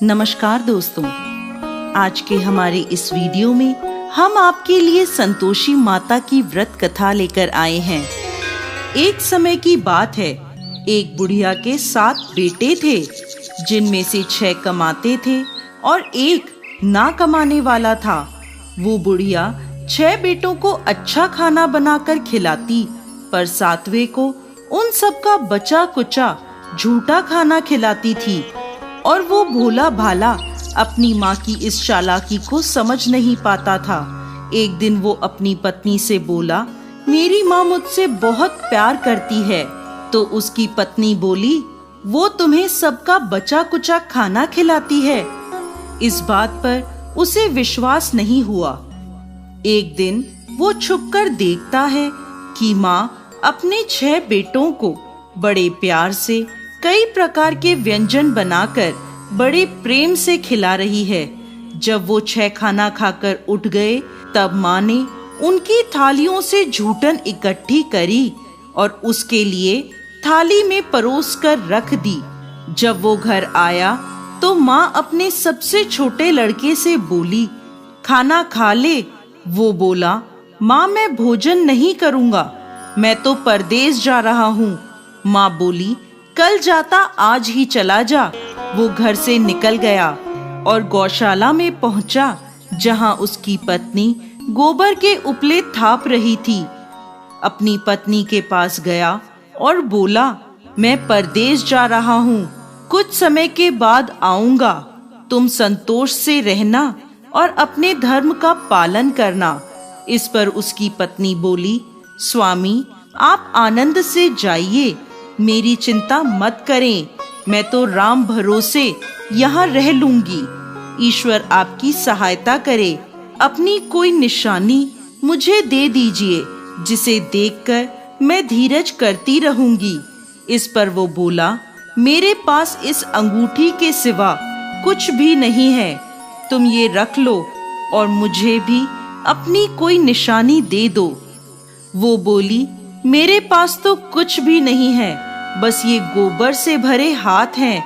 नमस्कार दोस्तों, आज के हमारे इस वीडियो में हम आपके लिए संतोषी माता की व्रत कथा लेकर आए हैं। एक समय की बात है, एक बुढ़िया के 7 बेटे थे, जिनमें से 6 कमाते थे और एक ना कमाने वाला था। वो बुढ़िया 6 बेटों को अच्छा खाना बनाकर खिलाती, पर 7वें को उन सब का बचा कुचा झूठा खाना खिलाती थी। और वो भोला भाला अपनी माँ की इस चालाकी को समझ नहीं पाता था। एक दिन वो अपनी पत्नी से बोला, मेरी माँ मुझसे बहुत प्यार करती है। तो उसकी पत्नी बोली, वो तुम्हें सबका बचा कुचा खाना खिलाती है। इस बात पर उसे विश्वास नहीं हुआ। एक दिन वो छुपकर देखता है कि माँ अपने 6 बेटों को बड़े प्यार से कई प्रकार के व्यंजन बनाकर बड़े प्रेम से खिला रही है। जब वो 6 खाना खाकर उठ गए, तब माँ ने उनकी थालियों से झूठन इकट्ठी करी और उसके लिए थाली में परोस कर रख दी। जब वो घर आया तो माँ अपने सबसे छोटे लड़के से बोली, खाना खा ले। वो बोला, माँ मैं भोजन नहीं करूँगा, मैं तो परदेश जा रहा हूँ। माँ बोली, कल जाता आज ही चला जा। वो घर से निकल गया और गौशाला में पहुंचा, जहां उसकी पत्नी गोबर के उपले थाप रही थी। अपनी पत्नी के पास गया और बोला, मैं परदेश जा रहा हूँ, कुछ समय के बाद आऊंगा। तुम संतोष से रहना और अपने धर्म का पालन करना। इस पर उसकी पत्नी बोली, स्वामी आप आनंद से जाइए, मेरी चिंता मत करें, मैं तो राम भरोसे यहाँ रह लूंगी। ईश्वर आपकी सहायता करे। अपनी कोई निशानी मुझे दे दीजिए, जिसे देखकर मैं धीरज करती रहूंगी। इस पर वो बोला, मेरे पास इस अंगूठी के सिवा कुछ भी नहीं है, तुम ये रख लो और मुझे भी अपनी कोई निशानी दे दो। वो बोली, मेरे पास तो कुछ भी नहीं है, बस ये गोबर से भरे हाथ हैं।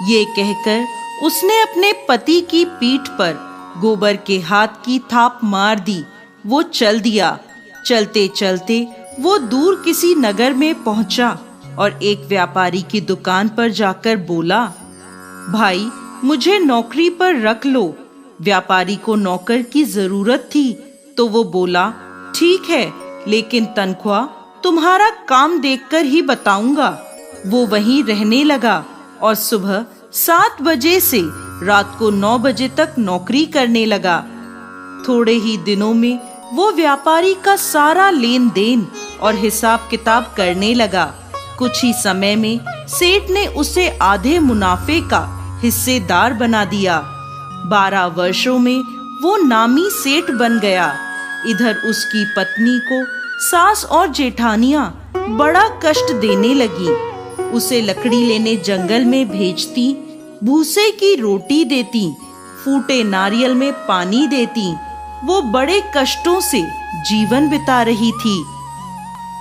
ये कहकर उसने अपने पति की पीठ पर गोबर के हाथ की थाप मार दी। वो चल दिया। चलते चलते वो दूर किसी नगर में पहुंचा और एक व्यापारी की दुकान पर जाकर बोला, भाई मुझे नौकरी पर रख लो। व्यापारी को नौकर की जरूरत थी, तो वो बोला, ठीक है, लेकिन तनख्वाह तुम्हारा काम देखकर ही बताऊंगा। वो वहीं रहने लगा और सुबह 7 बजे से रात को 9 बजे तक नौकरी करने लगा। थोड़े ही दिनों में वो व्यापारी का सारा लेन देन और हिसाब किताब करने लगा। कुछ ही समय में सेठ ने उसे आधे मुनाफे का हिस्सेदार बना दिया। 12 वर्षों में वो नामी सेठ बन गया। इधर उसकी पत्नी को सास और जेठानियां बड़ा कष्ट देने लगी। उसे लकड़ी लेने जंगल में भेजती, भूसे की रोटी देती, फूटे नारियल में पानी देती। वो बड़े कष्टों से जीवन बिता रही थी।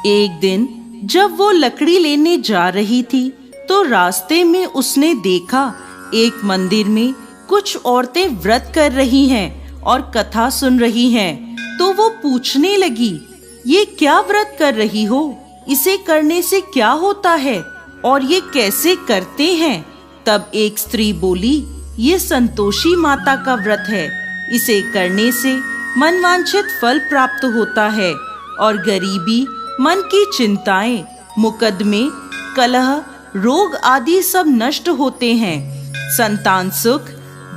एक दिन जब वो लकड़ी लेने जा रही थी, तो रास्ते में उसने देखा एक मंदिर में कुछ औरतें व्रत कर रही हैं और कथा सुन रही हैं। तो वो पूछने लगी, ये क्या व्रत कर रही हो? इसे करने से क्या होता है और ये कैसे करते हैं? तब एक स्त्री बोली, ये संतोषी माता का व्रत है, इसे करने से मनवांछित फल प्राप्त होता है और गरीबी, मन की चिंताएं, मुकदमे, कलह, रोग आदि सब नष्ट होते हैं। संतान सुख,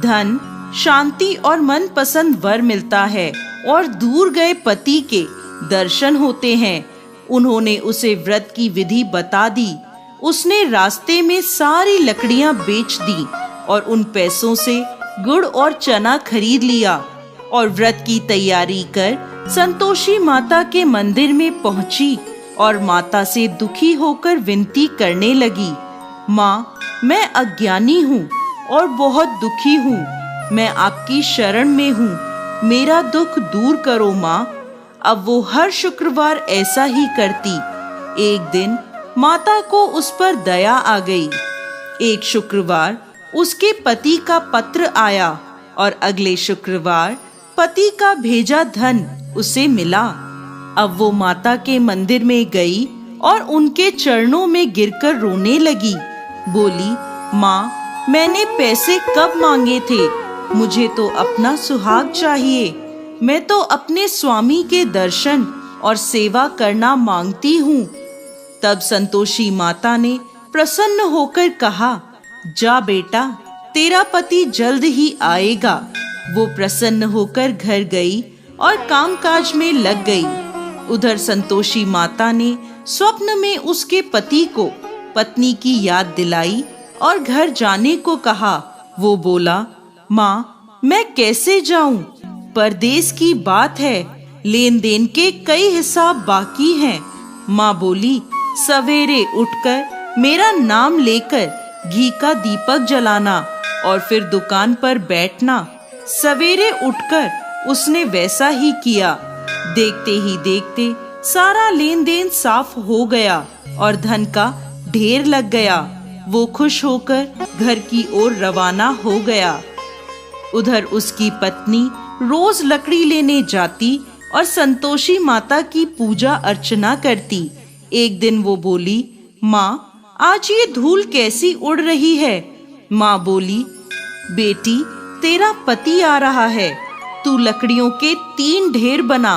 धन, शांति और मन पसंद वर मिलता है और दूर गए पति के दर्शन होते हैं। उन्होंने उसे व्रत की विधि बता दी। उसने रास्ते में सारी लकड़ियां बेच दी और उन पैसों से गुड़ और चना खरीद लिया और व्रत की तैयारी कर संतोषी माता के मंदिर में पहुंची और माता से दुखी होकर विनती करने लगी, माँ मैं अज्ञानी हूँ और बहुत दुखी हूँ, मैं आपकी शरण में हूँ, मेरा दुख दूर करो माँ। अब वो हर शुक्रवार ऐसा ही करती। एक दिन माता को उस पर दया आ गई। एक शुक्रवार उसके पति का पत्र आया और अगले शुक्रवार पति का भेजा धन उसे मिला। अब वो माता के मंदिर में गई और उनके चरणों में गिरकर रोने लगी। बोली, माँ, मैंने पैसे कब मांगे थे? मुझे तो अपना सुहाग चाहिए। मैं तो अपने स्वामी के दर्शन और सेवा करना मांगती हूँ। तब संतोषी माता ने प्रसन्न होकर कहा, जा बेटा, तेरा पति जल्द ही आएगा। वो प्रसन्न होकर घर गई और कामकाज में लग गई। उधर संतोषी माता ने स्वप्न में उसके पति को पत्नी की याद दिलाई और घर जाने को कहा। वो बोला, माँ, मैं कैसे जाऊं? परदेश की बात है, लेन देन के कई हिसाब बाकी हैं। माँ बोली, सवेरे उठकर मेरा नाम लेकर घी का दीपक जलाना और फिर दुकान पर बैठना। सवेरे उठकर उसने वैसा ही किया। देखते ही देखते सारा लेन देन साफ हो गया और धन का ढेर लग गया। वो खुश होकर घर की ओर रवाना हो गया। उधर उसकी पत्नी रोज लकड़ी लेने जाती और संतोषी माता की पूजा अर्चना करती। एक दिन वो बोली, माँ, आज ये धूल कैसी उड़ रही है? माँ बोली, बेटी, तेरा पति आ रहा है। तू लकड़ियों के 3 ढेर बना,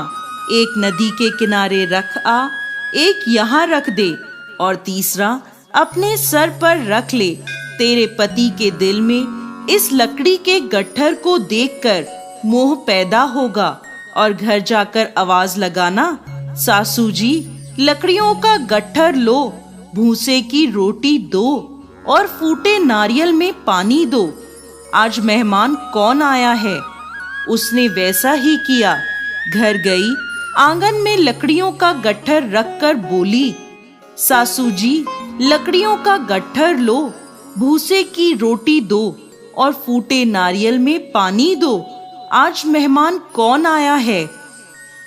एक नदी के किनारे रख आ, एक यहाँ रख दे और तीसरा अपने सर पर रख ले। तेरे पति के दिल में इस लकड़ी के गट्ठर को देखकर मोह पैदा होगा और घर जाकर आवाज लगाना, सासू जी, लकड़ियों का गट्ठर लो, भूसे की रोटी दो और फूटे नारियल में पानी दो। आज मेहमान कौन आया है? उसने वैसा ही किया। घर गई, आंगन में लकड़ियों का गट्ठर रखकर बोली, सासू जी, लकड़ियों का गट्ठर लो, भूसे की रोटी दो और फूटे नारियल में पानी दो। आज मेहमान कौन आया है?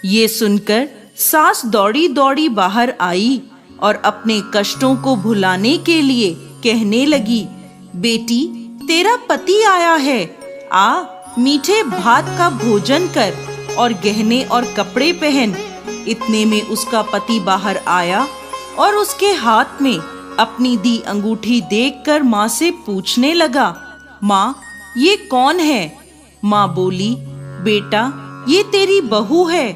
ये सुनकर सास दौड़ी दौड़ी बाहर आई और अपने कष्टों को भुलाने के लिए कहने लगी, बेटी, तेरा पति आया है। आ, मीठे भात का भोजन कर और गहने और कपड़े पहन। इतने में उसका पति बाहर आया और उसके हाथ में अपनी दी अंगूठी देखकर माँ से पूछने लगा, माँ, ये कौन है? माँ बोली, बेटा, ये तेरी बहू है।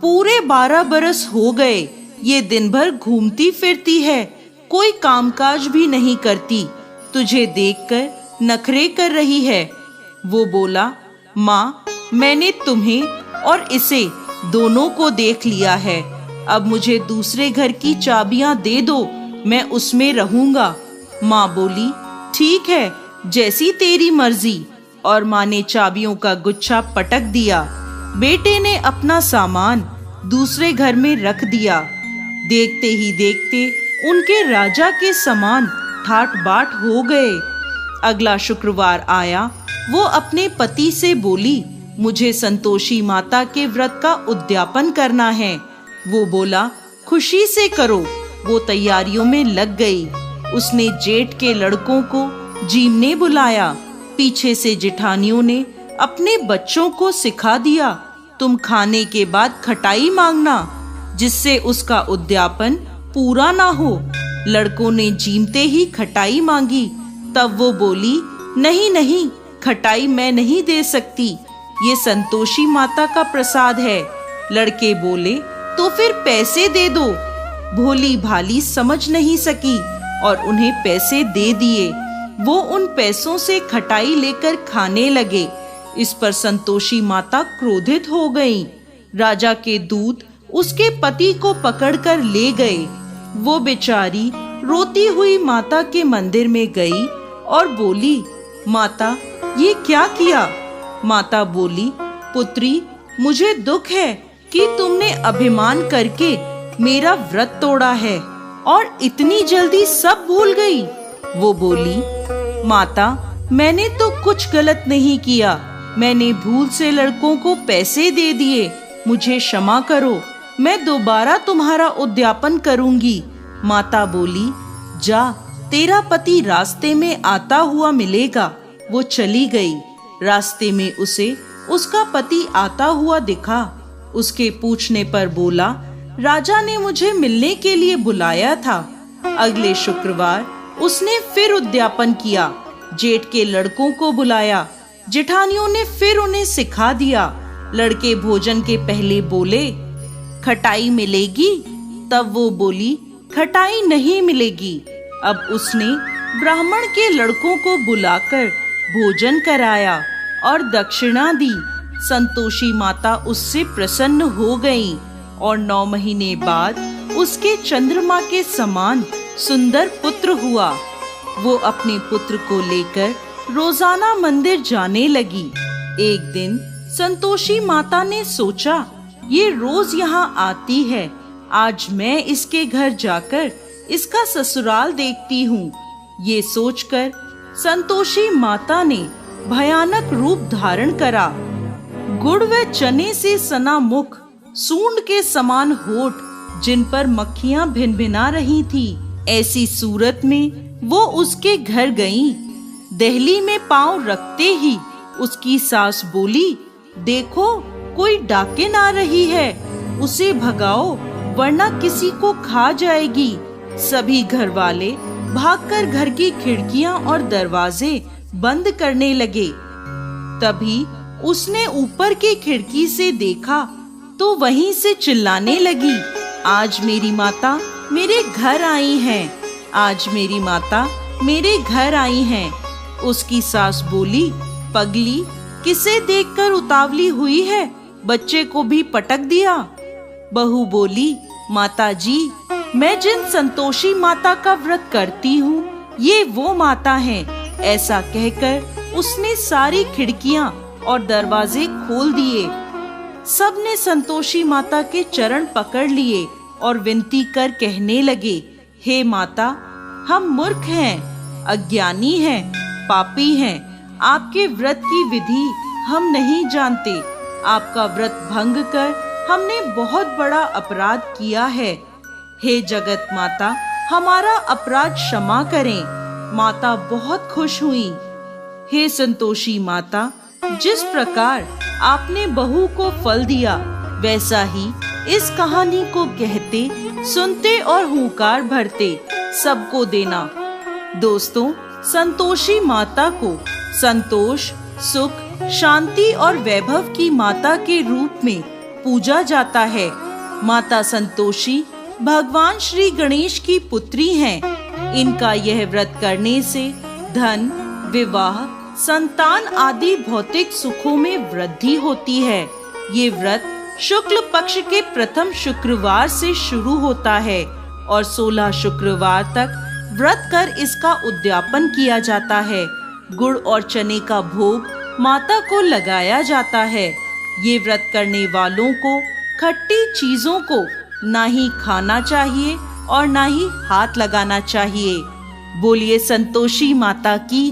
पूरे 12 बरस हो गए ये दिन भर घूमती फिरती है, कोई कामकाज भी नहीं करती। तुझे देखकर नखरे कर रही है। वो बोला, माँ, मैंने तुम्हें और इसे दोनों को देख लिया है। अब मुझे दूसरे घर की चाबियां दे दो, मैं उसमें रहूंगा। माँ बोली, ठीक है, जैसी तेरी मर्जी। और माँ ने चाबियों का गुच्छा पटक दिया। बेटे ने अपना सामान दूसरे घर में रख दिया। देखते ही देखते उनके राजा के समान ठाट बाट हो गए। अगला शुक्रवार आया। वो अपने पति से बोली, मुझे संतोषी माता के व्रत का उद्यापन करना है। वो बोला, खुशी से करो। वो तैयारियों में लग गई। उसने जेठ के लड़कों को जीमने बुलाया। पीछे से जेठानियों ने अपने बच्चों को सिखा दिया, तुम खाने के बाद खटाई मांगना, जिससे उसका उद्यापन पूरा ना हो। लड़कों ने जीमते ही खटाई मांगी। तब वो बोली, नहीं नहीं, खटाई मैं नहीं दे सकती, ये संतोषी माता का प्रसाद है। लड़के बोले, तो फिर पैसे दे दो। भोली भाली समझ नहीं सकी और उन्हें पैसे दे दिए। वो उन पैसों से खटाई लेकर खाने लगे। इस पर संतोषी माता क्रोधित हो गईं। राजा के दूत उसके पति को पकड़कर ले गए। वो बेचारी रोती हुई माता के मंदिर में गई और बोली, माता, ये क्या किया? माता बोली, पुत्री, मुझे दुख है कि तुमने अभिमान करके मेरा व्रत तोड़ा है और इतनी जल्दी सब भूल गई। वो बोली, माता, मैंने तो कुछ गलत नहीं किया। मैंने भूल से लड़कों को पैसे दे दिए। मुझे क्षमा करो, मैं दोबारा तुम्हारा उद्यापन करूंगी। माता बोली, जा, तेरा पति रास्ते में आता हुआ मिलेगा। वो चली गई। रास्ते में उसे उसका पति आता हुआ दिखा। उसके पूछने पर बोला, राजा ने मुझे मिलने के लिए बुलाया था। अगले शुक्रवार उसने फिर उद्यापन किया। जेठ के लड़कों को बुलाया। जेठानियों ने फिर उन्हें सिखा दिया। लड़के भोजन के पहले बोले, खटाई मिलेगी? तब वो बोली, खटाई नहीं मिलेगी। अब उसने ब्राह्मण के लड़कों को बुलाकर भोजन कराया और दक्षिणा दी। संतोषी माता उससे प्रसन्न हो गईं और 9 महीने बाद उसके चंद्रमा के समान सुंदर पुत्र हुआ। वो अपने पुत्र को लेकर रोजाना मंदिर जाने लगी। एक दिन संतोषी माता ने सोचा, ये रोज यहाँ आती है, आज मैं इसके घर जाकर इसका ससुराल देखती हूँ। ये सोचकर संतोषी माता ने भयानक रूप धारण करा। गुड़ व चने से सना मुख, सूंड के समान होठ, जिन पर मक्खियां भिनभिना रही थी, ऐसी सूरत में वो उसके घर गईं। दहली में पांव रखते ही उसकी सास बोली, देखो कोई डाकिन आ रही है, उसे भगाओ वरना किसी को खा जाएगी। सभी घर वाले भागकर घर की खिड़कियां और दरवाजे बंद करने लगे। तभी उसने ऊपर की खिड़की से देखा तो वहीं से चिल्लाने लगी, आज मेरी माता मेरे घर आई हैं, आज मेरी माता मेरे घर आई हैं। उसकी सास बोली, पगली, किसे देखकर उतावली हुई है, बच्चे को भी पटक दिया। बहू बोली, माता जी, मैं जिन संतोषी माता का व्रत करती हूँ, ये वो माता हैं। ऐसा कहकर उसने सारी खिड़कियां और दरवाजे खोल दिए। सबने संतोषी माता के चरण पकड़ लिए और विनती कर कहने लगे, हे माता, हम मूर्ख हैं, अज्ञानी हैं, पापी हैं। आपके व्रत की विधि हम नहीं जानते। आपका व्रत भंग कर हमने बहुत बड़ा अपराध किया है। हे जगत माता, हमारा अपराध क्षमा करें। माता बहुत खुश हुई। हे संतोषी माता, जिस प्रकार आपने बहू को फल दिया, वैसा ही इस कहानी को कहते, सुनते और हुंकार भरते सबको देना। दोस्तों, संतोषी माता को संतोष, सुख, शांति और वैभव की माता के रूप में पूजा जाता है। माता संतोषी भगवान श्री गणेश की पुत्री हैं। इनका यह व्रत करने से धन, विवाह, संतान आदि भौतिक सुखों में वृद्धि होती है। ये व्रत शुक्ल पक्ष के प्रथम शुक्रवार से शुरू होता है और 16 शुक्रवार तक व्रत कर इसका उद्यापन किया जाता है। गुड़ और चने का भोग माता को लगाया जाता है। ये व्रत करने वालों को खट्टी चीजों को ना ही खाना चाहिए और ना ही हाथ लगाना चाहिए। बोलिए संतोषी माता की